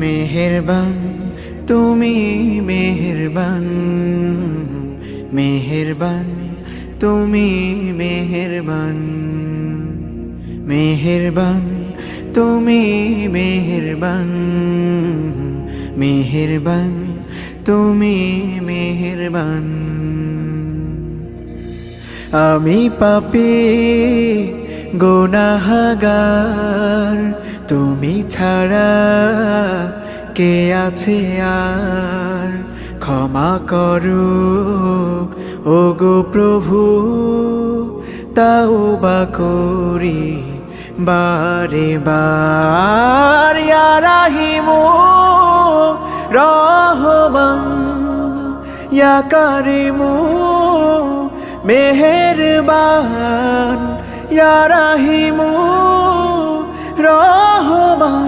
মেহেরবান তুমি মেহেরবান, মেহেরবান তুমি মেহেরবান, মেহেরবান তুমি মেহেরবান, মেহেরবান তুমি মেহেরবান। আমি পাপী গুনাহগার, তুমি ছাড়া কে আছে আর? ক্ষমা করো ওগো প্রভু, তাওবা করি বারে বার। ইয়া রাহিমু রহমান, ইয়া কারিমু মেহেরবান, ইয়া রাহিমু রহমান,